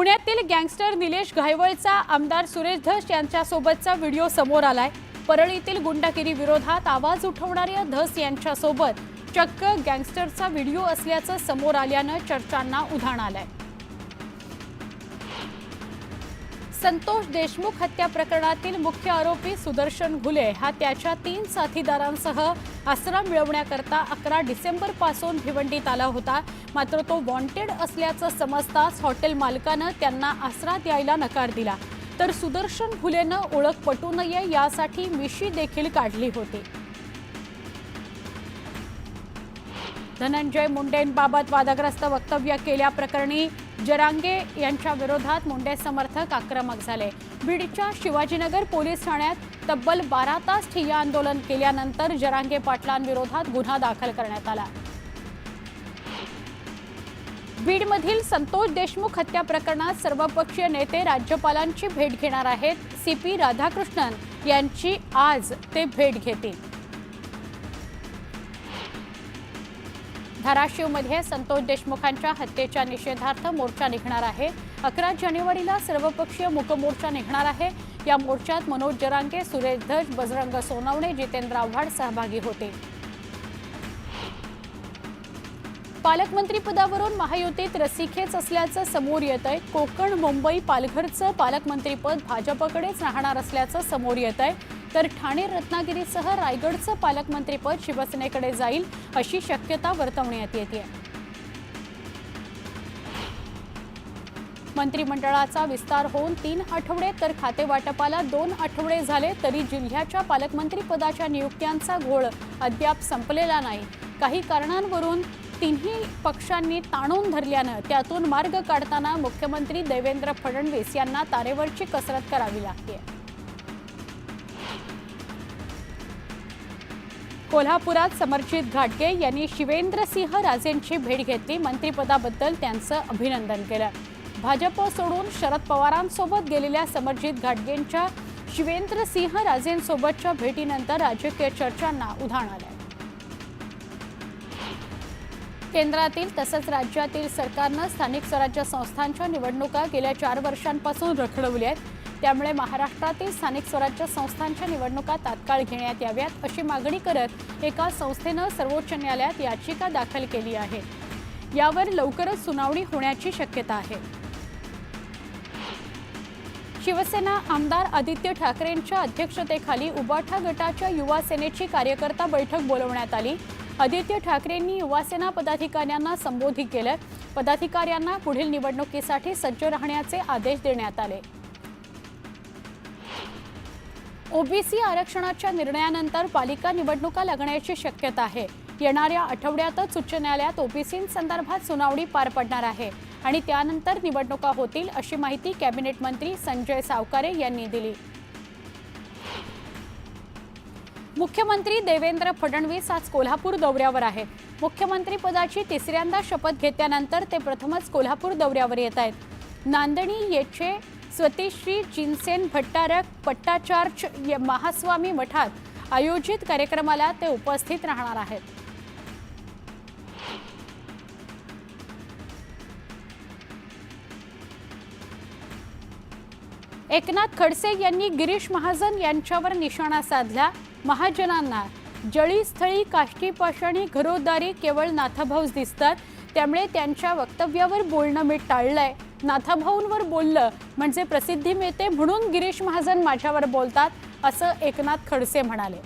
पुण्यातील गँगस्टर निलेश घायवळचा आमदार सुरेश धस यांच्यासोबतचा व्हिडिओ समोर आलाय। परळीतील गुंडगिरी विरोधात आवाज उठवणाऱ्या धस यांच्यासोबत चक्क गँगस्टरचा व्हिडिओ असल्याचं समोर आल्यानं चर्चांना उधाण आलंय। संतोष देशमुख हत्या प्रकरणातील मुख्य आरोपी सुदर्शन घुले हा त्याच्या 3 साथीदारांसह आसरा मिळवण्याकरता 11 डिसेंबरपासून भिवंडीत आला होता। मात्र तो वॉन्टेड असल्याचं समजताच हॉटेल मालकानं त्यांना आसरा द्यायला नकार दिला, तर सुदर्शन घुलेनं ओळख पटू नये यासाठी मिशी देखील काढली होती। धनंजय मुंडेंबाबत वादग्रस्त वक्तव्य केल्याप्रकरणी जरांगे यांच्या विरोधात मुंडे समर्थक आक्रमक झाले। बीडच्या शिवाजीनगर पोलीस ठाण्यात तब्बल 12 तास ठिय्या आंदोलन केल्यानंतर जरांगे पाटलांविरोधात गुन्हा दाखल करण्यात आला। बीडमधील संतोष देशमुख हत्या प्रकरणात सर्वपक्षीय नेते राज्यपालांची भेट घेणार आहेत। सीपी राधाकृष्णन यांची आज ते भेट घेतील। धाराशिवमध्ये संतोष देशमुखांच्या हत्येच्या निषेधार्थ मोर्चा निघणार आहे। 11 जानेवारीला सर्वपक्षीय मूक मोर्चा निघणार आहे। या मोर्चात मनोज जरांगे, सुरेश धस, बजरंग सोनवणे, जितेंद्र आव्हाड सहभागी होते। पालकमंत्री पदावरून महायुतीत रस्सीखेच असल्याचं समोर येतंय। कोकण, मुंबई, पालघरचं पालकमंत्रीपद भाजपकडेच राहणार असल्याचं समोर येतंय, तर ठाणे, रत्नागिरीसह रायगडचं पालकमंत्रीपद शिवसेनेकडे जाईल अशी शक्यता वर्तवण्यात येते। मंत्रिमंडळाचा विस्तार होऊन 3 आठवडे तर खातेवाटपाला 2 आठवडे झाले तरी जिल्ह्याच्या पालकमंत्रीपदाच्या नियुक्त्यांचा घोळ अद्याप संपलेला नाही। काही कारणांवरून तिन्ही पक्षांनी ताणून धरल्यानं त्यातून मार्ग काढताना मुख्यमंत्री देवेंद्र फडणवीस यांना तारेवरची कसरत करावी लागते। कोल्हापुरात समरजित घाटगे यांनी शिवेंद्रसिंह राजेंची भेट घेतली। मंत्रिपदाबद्दल त्यांचं अभिनंदन केलं। भाजप सोडून शरद पवारांसोबत गेलेल्या समरजित घाटगेंच्या शिवेंद्रसिंह राजेंसोबतच्या भेटीनंतर राजकीय चर्चांना उधाण आलंय। केंद्रातील तसंच राज्यातील सरकारनं स्थानिक स्वराज्य संस्थांच्या निवडणुका गेल्या 4 वर्षांपासून रखडवल्या आहेत। त्यामुळे महाराष्ट्रातील स्थानिक स्वराज्य संस्थांच्या निवडणुका तात्काळ घेण्यात याव्यात अशी मागणी करत एका संस्थेनं सर्वोच्च न्यायालयात याचिका दाखल केली आहे। यावर लवकरच सुनावणी होण्याची शक्यता आहे। शिवसेना आमदार आदित्य ठाकरेंच्या अध्यक्षतेखाली उबाठा गटाच्या युवा सेनेची कार्यकर्ता बैठक बोलवण्यात आली। आदित्य ठाकरेंनी युवासेना पदाधिकाऱ्यांना संबोधित केलं। पदाधिकाऱ्यांना पुढील निवडणुकीसाठी सज्ज राहण्याचे आदेश देण्यात आले। ओबीसी आरक्षणाच्या निर्णयानंतर पालिका निवडणुका लागण्याची शक्यता आहे। येणाऱ्या आठवड्यातच उच्च न्यायालयात ओबीसींसंदर्भात सुनावणी पार पडणार आहे आणि त्यानंतर निवडणुका होतील अशी माहिती कॅबिनेट मंत्री संजय सावकारे यांनी दिली। मुख्यमंत्री देवेंद्र फडणवीस आज कोल्हापूर दौऱ्यावर आहेत। मुख्यमंत्री पदाची 3ऱ्यांदा शपथ घेतल्यानंतर ते प्रथमच कोल्हापूर दौऱ्यावर येत आहेत। नांदणी येथे स्वतिश्री जिनसेन भट्टारक पट्टाचार्य महास्वामी मठात आयोजित कार्यक्रमाला ते उपस्थित राहणार आहेत। एकनाथ खडसे यांनी गिरीश महाजन यांच्यावर निशाणा साधला। महाजनांना जळीस्थळी काष्टी पाषाणी घरोदारी केवळ नाथाभाऊच दिसतात, त्यामुळे त्यांच्या वक्तव्यावर बोलणं मी टाळलंय। नाथाभाऊंवर बोललं म्हणजे प्रसिद्धी मिळते म्हणून गिरीश महाजन माझ्यावर बोलतात असं एकनाथ खडसे म्हणाले।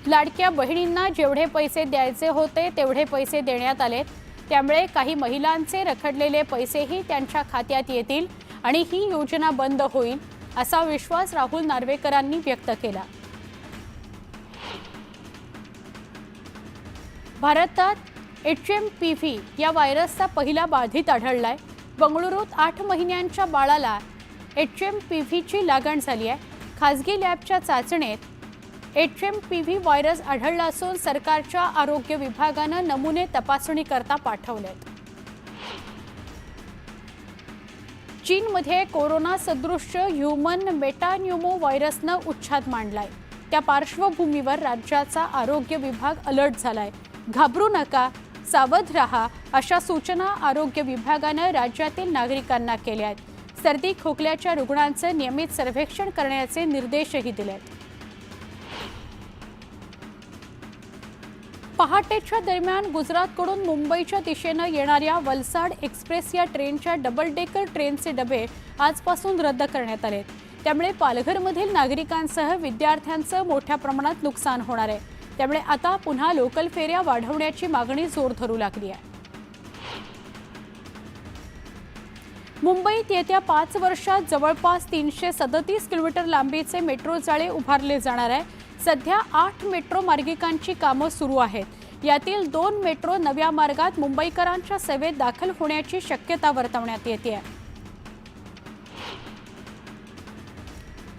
लाडक्या बहिणींना जेवढे पैसे द्यायचे होते तेवढे पैसे देण्यात आले, त्यामुळे काही महिलांचे रखडलेले पैसेही त्यांच्या खात्यात येतील आणि ही योजना बंद होईल असा विश्वास राहुल नार्वेकरांनी व्यक्त केला। भारतात HMPV या व्हायरसचा पहिला बाधित आढळलाय। बंगळुरूत 8 महिन्यांच्या बाळाला HMPVची लागण झाली आहे। खासगी लॅबच्या चाचणीत HMPV व्हायरस आढळला असून सरकारच्या आरोग्य विभागानं नमुने तपासणी करता पाठवलेत। चीनमध्ये कोरोना सदृश ह्यूमन मेटान्यूमो व्हायरसनं उच्छाद मांडलाय। त्या पार्श्वभूमीवर राज्याचा आरोग्य विभाग अलर्ट झालाय। घाबरू नका, सावध रहा अशा सूचना आरोग्य विभागाने राज्यातील नागरिकांना केल्या आहेत। सर्दी खोकल्याच्या रुग्णांचे नियमित सर्वेक्षण करण्याचे निर्देशही दिलेत। पहाटेच्या दरम्यान गुजरातकडून मुंबईच्या दिशेने येणाऱ्या वलसाड एक्सप्रेस या ट्रेनच्या डबल डेकर ट्रेनचे डबे आजपासून रद्द करण्यात आले। त्यामुळे पालघरमधील नागरिकांसह विद्यार्थ्यांचं मोठ्या प्रमाणात नुकसान होणार आहे। त्यामुळे आता पुन्हा लोकल फेऱ्या वाढवण्याची मागणी जोर धरू लागली आहे। मुंबईत येत्या 5 वर्षात जवळपास 337 किलोमीटर लांबीचे मेट्रो जाळे उभारले जाणार आहे। सध्या 8 मेट्रो मार्गिकांची कामं सुरू आहेत। यातील 2 मेट्रो नव्या मार्गात मुंबईकरांच्या सेवेत दाखल होण्याची शक्यता वर्तवण्यात येते।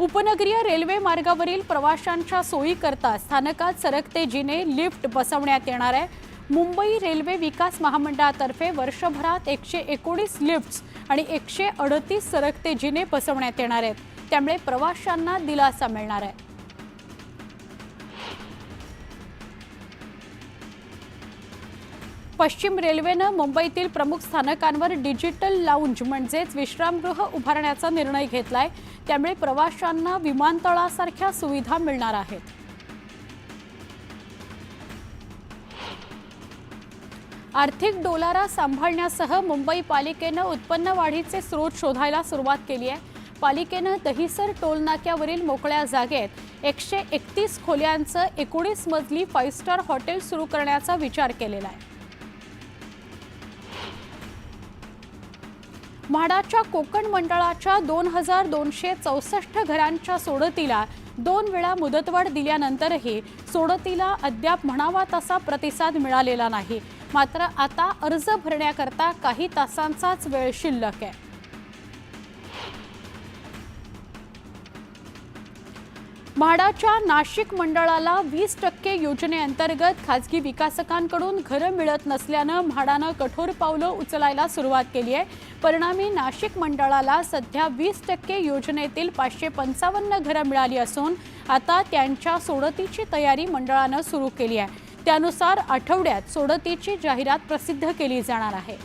उपनगरीय रेल्वे मार्गावरील प्रवाशांच्या सोयीकरता स्थानकात सरकते जिने लिफ्ट बसवण्यात येणार आहे। मुंबई रेल्वे विकास महामंडळातर्फे वर्षभरात 119 लिफ्ट्स आणि 138 सरकते जिने बसवण्यात येणार आहेत। त्यामुळे प्रवाशांना दिलासा मिळणार आहे। पश्चिम रेल्वेने मुंबईतील प्रमुख स्थानकांवर डिजिटल लाउंज म्हणजेच विश्रामगृह उभारण्याचा निर्णय घेतलाय। त्यामुळे प्रवाशांना विमानतळासारख्या सुविधा मिळणार आहेत। आर्थिक डोलारा सांभाळण्यासह मुंबई पालिकेने उत्पन्न वाढीचे स्रोत शोधायला सुरुवात केली आहे। पालिकेने दहिसर टोलनाक्यावरील मोकळ्या जागेत 131 खोल्यांचं 19 मजली 5 स्टार हॉटेल सुरू करण्याचा विचार केलेला आहे। म्हाडाच्या कोकण मंडळाच्या 2264 घरांच्या सोडतीला 2 वेळा मुदतवाढ दिल्यानंतरही सोडतीला अद्याप म्हणावा तसा प्रतिसाद मिळालेला नाही। मात्र आता अर्ज भरण्याकरता काही तासांचाच वेळ शिल्लक आहे। म्हाडाच्या नाशिक मंडळाला 20% योजनेअंतर्गत खासगी विकासकांकडून घरं मिळत नसल्यानं म्हाडानं कठोर पावलं उचलायला सुरुवात केली आहे। परिणामी नाशिक मंडळाला सध्या 20% योजनेतील 555 घरं मिळाली असून आता त्यांच्या सोडतीची तयारी मंडळानं सुरू केली आहे। त्यानुसार आठवड्यात सोडतीची जाहिरात प्रसिद्ध केली जाणार आहे।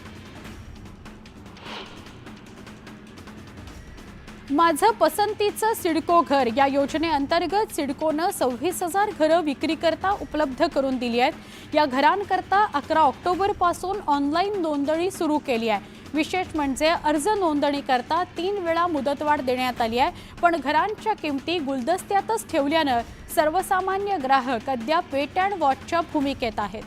माझं पसंतीचं सिडको घर या योजनेअंतर्गत सिडकोनं 26,000 घरं विक्रीकरता उपलब्ध करून दिली आहेत। या घरांकरता 11 ऑक्टोबरपासून ऑनलाईन नोंदणी सुरू केली आहे। विशेष म्हणजे अर्ज नोंदणीकरता 3 वेळा मुदतवाढ देण्यात आली आहे। पण घरांच्या किमती गुलदस्त्यातच ठेवल्यानं सर्वसामान्य ग्राहक अद्याप वेट अँड वॉचच्या भूमिकेत आहेत।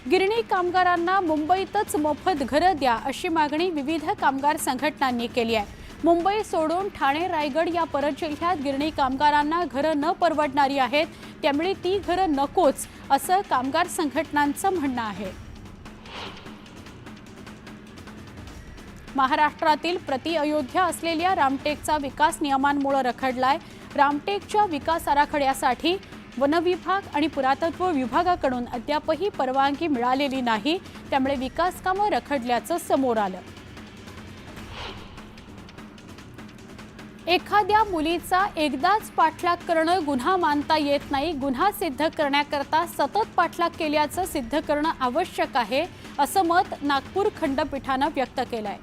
गिरणी कामगारांना मुंबईतच मोफत घरं द्या अशी मागणी विविध कामगार संघटनांनी केली आहे। मुंबई सोडून ठाणे रायगड या परजिल्ह्यात गिरणी कामगारांना घरं न परवडणारी आहेत। त्यामुळे ती घरं नकोच असं कामगार संघटनांचं म्हणणं आहे। महाराष्ट्रातील प्रति अयोध्या असलेल्या रामटेकचा विकास नियमांमुळे रखडलाय। रामटेकच्या विकास आराखड्यासाठी वन विभाग आणि पुरातत्व विभागाकडून अद्यापही परवानगी मिळालेली नाही। त्यामुळे विकास कामं रखडल्याचं समोर आलं। एखाद्या मुलीचा एकदाच पाठलाग करणं गुन्हा मानता येत नाही। गुन्हा सिद्ध करण्याकरता सतत पाठलाग केल्याचं सिद्ध करणं आवश्यक आहे असं मत नागपूर खंडपीठानं व्यक्त केलंय।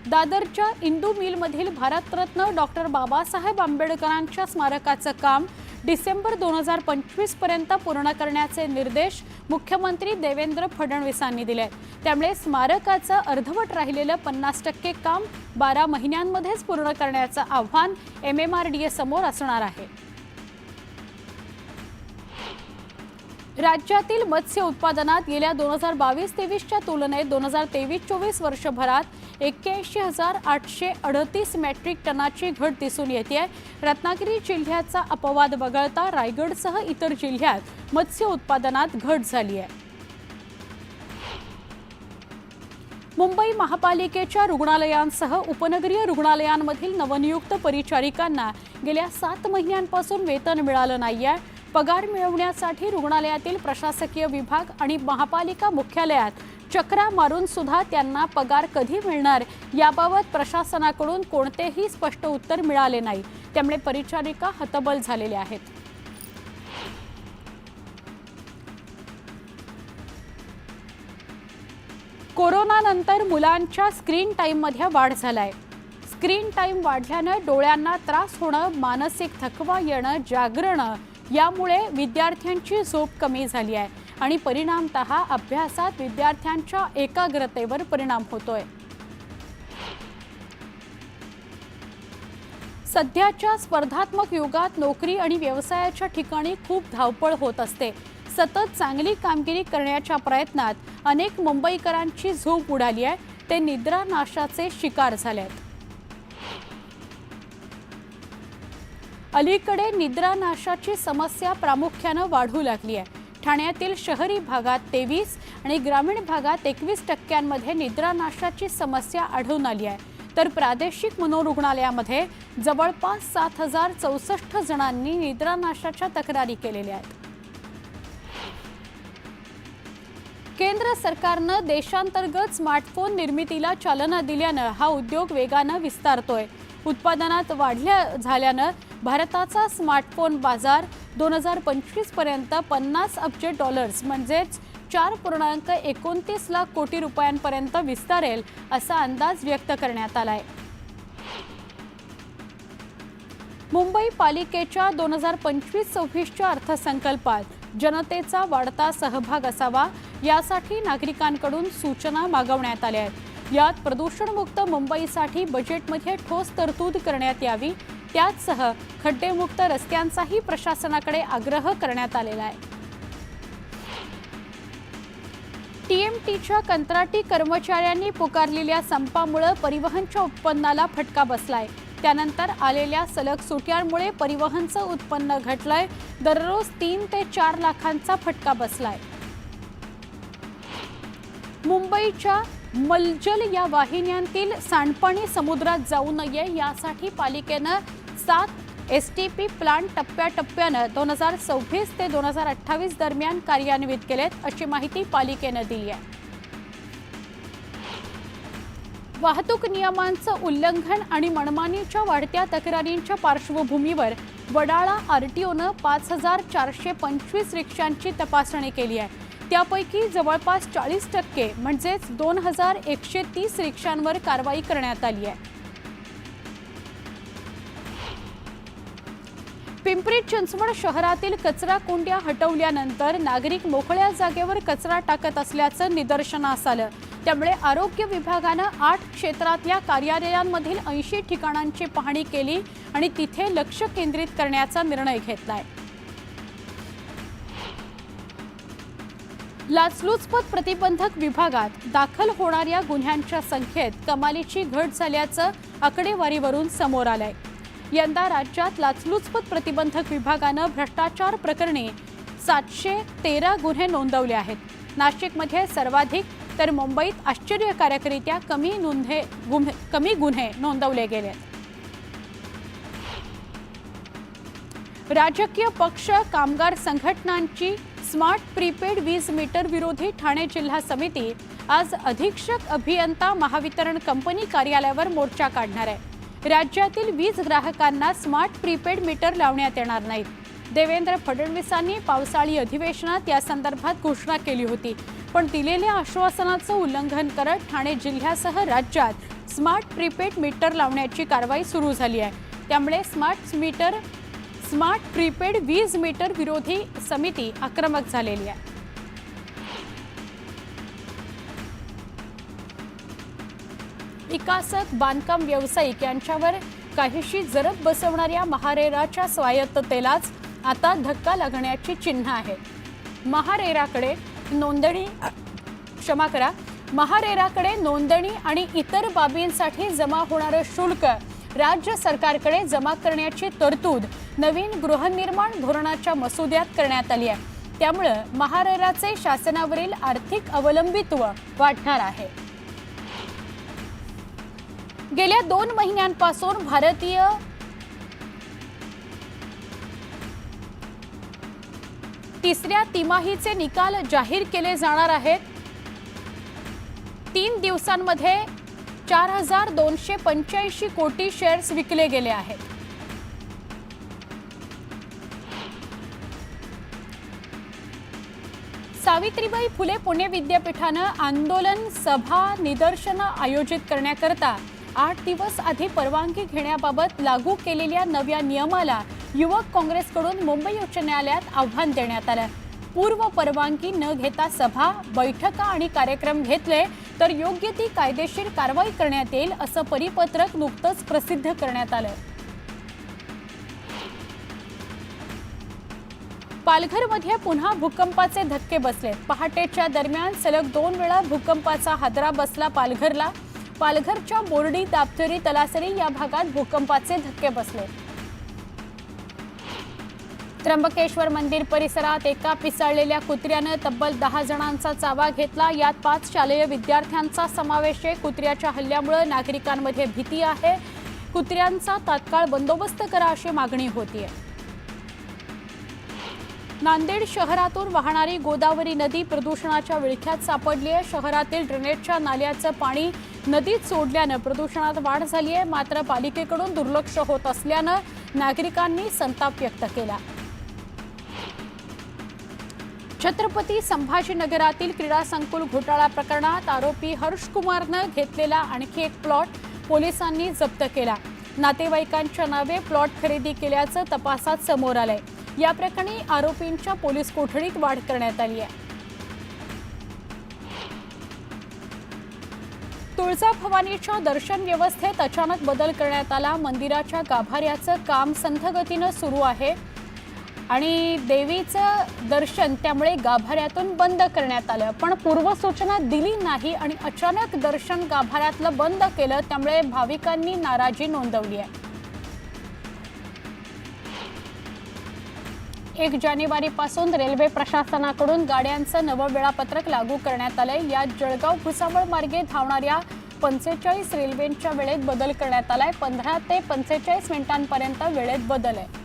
दादरच्या इंदू मिलमधील भारतरत्न डॉक्टर बाबासाहेब आंबेडकरांच्या स्मारकाचं काम डिसेंबर 2025 पर्यंत पूर्ण करण्याचे निर्देश मुख्यमंत्री देवेंद्र फडणवीसांनी दिले। त्यामुळे स्मारकाचं अर्धवट राहिलेलं 50% काम 12 महिन्यांमध्येच पूर्ण करण्याचं आव्हान MMRDA समोर असणार आहे। राज्यातील मत्स्य उत्पादनात गेल्या 2022-23च्या तुलनेत 2023-24 वर्षभरात 81,838 मेट्रिक टनाची घट दिसून येते। रत्नागिरी जिल्ह्याचा अपवाद वगळता रायगडसह इतर जिल्ह्यात मत्स्य उत्पादनात घट झाली आहे। मुंबई महापालिकेच्या रुग्णालयांसह उपनगरीय रुग्णालयांमधील नवनियुक्त परिचारिकांना गेल्या 7 महिन्यांपासून वेतन मिळालं नाहीये। पगार मिळवण्यासाठी रुग्णालयातील प्रशासकीय विभाग आणि महापालिका मुख्यालयात चक्रा मारून सुद्धा त्यांना पगार कधी मिळणार याबाबत प्रशासनाकडून कोणतेही स्पष्ट उत्तर मिळाले नाही। त्यामुळे परिचारिका हतबल झालेल्या आहेत। कोरोनानंतर मुलांच्या स्क्रीन टाईममध्ये वाढ झालाय. स्क्रीन टाईम वाढल्यानं डोळ्यांना त्रास होणं, मानसिक थकवा येणं, जागरणं यामुळे विद्यार्थ्यांची झोप कमी झाली आहे आणि परिणामतः अभ्यासात विद्यार्थ्यांच्या एकाग्रतेवर परिणाम होतोय. सध्याच्या स्पर्धात्मक युगात नोकरी आणि व्यवसायाच्या ठिकाणी खूप धावपळ होत असते. सतत चांगली कामगिरी करण्याच्या प्रयत्नात अनेक मुंबईकरांची झोप उडाली आहे. ते निद्रानाशाचे शिकार झाले आहेत. अलीकडे निद्रानाशाची समस्या प्रामुख्याने वाढू लागली आहे. ठाण्यातील शहरी भागात 23 आणि ग्रामीण भागात 21% निद्रानाशाची समस्या आढळून आली आहे. तर प्रादेशिक मनोरुग्णालयामध्ये जवळपास 7064 जणांनी निद्रानाशाच्या तक्रारी केलेल्या आहेत. केंद्र सरकारनं देशांतर्गत स्मार्टफोन निर्मितीला चालना दिल्यानं हा उद्योग वेगानं विस्तारतोय. उत्पादनात वाढ झाल्यानं भारताचा स्मार्टफोन बाजार 2025 पर्यंत $50 अब्ज म्हणजेच 4.29 लाख कोटी रुपयांपर्यंत विस्तारेल असा अंदाज व्यक्त करण्यात आलाय. मुंबई पालिकेच्या 2025-26च्या अर्थसंकल्पात जनतेचा वाढता सहभाग असावा यासाठी नागरिकांकडून सूचना मागवण्यात आल्या आहेत. यात प्रदूषणमुक्त मुंबईसाठी बजेटमध्ये ठोस तरतूद करण्यात यावी. त्याचसह खड्डेमुक्त रस्त्यांचाही प्रशासनाकडे आग्रह करण्यात आलेला आहे. टीएमटीच्या कंत्राटी कर्मचाऱ्यांनी पुकारलेल्या संपामुळे परिवहनच्या उत्पन्नाला फटका बसलाय. त्यानंतर आलेल्या सलग सुट्यांमुळे परिवहनचं उत्पन्न घटलंय. दररोज 3 ते 4 लाखांचा फटका बसलाय. मुंबईच्या मलजल या वाहिन्यांतील सांडपाणी समुद्रात जाऊ नये यासाठी पालिकेनं 7 एसटीपी प्लांट टप्प्याटप्प्यानं 2026 ते 2028 दरम्यान कार्यान्वित केलेत अशी माहिती पालिकेनं दिली आहे. वाहतूक नियमांचं उल्लंघन आणि मनमानीच्या वाढत्या तक्रारींच्या पार्श्वभूमीवर वडाळा आरटीओनं 5425 रिक्षांची तपासणी केली आहे. त्यापैकी जवळपास 40% म्हणजेच 2130 रिक्षांवर कारवाई करण्यात आली आहे. पिंपरी चिंचवड शहरातील कचरा कुंड्या हटवल्यानंतर नागरिक मोकळ्या जागेवर कचरा टाकत असल्याचं निदर्शनास आलं. त्यामुळे आरोग्य विभागानं 8 क्षेत्रातल्या कार्यालयांमधील 80 ठिकाणांची पाहणी केली आणि तिथे लक्ष केंद्रित करण्याचा निर्णय घेतलाय. लाचलुचपत प्रतिबंधक विभागात दाखल होणाऱ्या गुन्ह्यांच्या संख्येत कमालीची घट झाल्याचं आकडेवारीवरून समोर आलंय. यंदा राज्यात लाचलुचपत प्रतिबंधक विभागानं भ्रष्टाचार प्रकरणी 713 गुन्हे नोंदवले आहेत. नाशिकमध्ये सर्वाधिक तर मुंबईत आश्चर्यकारकरित्या कमी गुन्हे नोंदवले गेले. राजकीय पक्ष, कामगार संघटनांची स्मार्ट प्रीपेड वीज मीटर विरोधी ठाणे जिल्हा समिती आज अधीक्षक अभियंता महावितरण कंपनी कार्यालयावर मोर्चा काढणार आहे. राज्यातील वीज ग्राहकांना स्मार्ट प्रीपेड मीटर लावण्यात येणार नाहीत. देवेंद्र फडणवीसांनी पावसाळी अधिवेशनात या संदर्भात घोषणा केली होती. पण दिलेल्या आश्वासनाचं उल्लंघन करत ठाणे जिल्ह्यासह राज्यात स्मार्ट प्रीपेड मीटर लावण्याची कारवाई सुरू झाली आहे. त्यामुळे स्मार्ट प्रीपेड वीज मीटर विरोधी समिती आक्रमक झालेली आहे. विकासक, बांधकाम व्यावसायिक यांच्यावर काहीशी जरब बसवणाऱ्या महारेराच्या स्वायत्ततेलाच आता धक्का लागण्याची चिन्ह आहेत. महारेराकडे नोंदणी आणि इतर बाबींसाठी जमा होणारं शुल्क राज्य सरकारकडे जमा करण्याची तरतूद नवीन गृहनिर्माण धोरणाच्या मसुद्यात करण्यात आली आहे. त्यामुळे महारेराचे शासनावरील आर्थिक अवलंबित्व वाढणार आहे. गेल्या 2 महिन्यांपासून भारतीय तिसऱ्या तिमाहीचे निकाल जाहीर केले जाणार आहेत. 3 दिवसांमध्ये 4285 कोटी शेअर्स विकले गेले आहेत. सावित्रीबाई फुले पुणे विद्यापीठानं आंदोलन सभा निदर्शनं आयोजित करण्याकरता 8 दिवस आधी परवानगी घेण्याबाबत लागू केलेल्या नव्या नियमाला युवक काँग्रेसकडून मुंबई उच्च न्यायालयात आव्हान देण्यात आलं। पूर्व परवानगी न घेता सभा, बैठका आणि कार्यक्रम घेतले तर योग्य ती कायदेशीर कारवाई करण्यात येईल असं परिपत्रक नुकतंच प्रसिद्ध करण्यात आलं। पालघरमध्ये पुन्हा भूकंपाचे धक्के बसले। पहाटेच्या दरम्यान सलग 2 वेळा भूकंपाचा हादरा बसला पालघरला। पालघरच्या बोर्डी, दापथरी, तलासरी या भागात भूकंपाचे धक्के बसले। त्र्यंबकेश्वर मंदिर परिसरात एका पिसाळलेल्या कुत्र्यानं तब्बल 10 जणांचा चावा घेतला। यात 5 शालेय विद्यार्थ्यांचा समावेश आहे। कुत्र्याच्या हल्ल्यामुळे नागरिकांमध्ये भीती आहे। कुत्र्यांचा तात्काळ बंदोबस्त करा अशी मागणी होतीये। नांदेड शहरातून वाहणारी गोदावरी नदी प्रदूषणाच्या विळख्यात सापडली आहे। शहरातील ड्रेनेजच्या नाल्याचं पाणी नदीत सोडल्यानं प्रदूषणात वाढ झाली आहे। मात्र पालिकेकडून दुर्लक्ष होत असल्यानं नागरिकांनी संताप व्यक्त केला। छत्रपती संभाजीनगरातील क्रीडा संकुल घोटाळा प्रकरणात आरोपी हर्ष कुमारनं घेतलेला आणखी एक प्लॉट पोलिसांनी जप्त केला। नातेवाईकांच्या नावे प्लॉट खरेदी केल्याचं तपासात समोर आलंय। या प्रकरणी आरोपींच्या पोलीस कोठडीत वाढ करण्यात आली आहे। तुळजाभवानीच्या दर्शन व्यवस्थेत अचानक बदल करण्यात आला। मंदिराच्या गाभाऱ्याचं काम संथ गतीनं सुरू आहे आणि देवीचं दर्शन त्यामुळे गाभाऱ्यातून बंद करण्यात आलं, पण पूर्वसूचना दिली नाही आणि अचानक दर्शन गाभाऱ्यातलं बंद केलं, त्यामुळे भाविकांनी नाराजी नोंदवली आहे। 1 जानेवारीपासून रेल्वे प्रशासनाकडून गाड्यांचं नवं वेळापत्रक लागू करण्यात आलंय। यात जळगाव भुसावळ मार्गे धावणाऱ्या 45 रेल्वेंच्या वेळेत बदल करण्यात आलाय। 15 ते 45 मिनिटांपर्यंत वेळेत बदल आहे।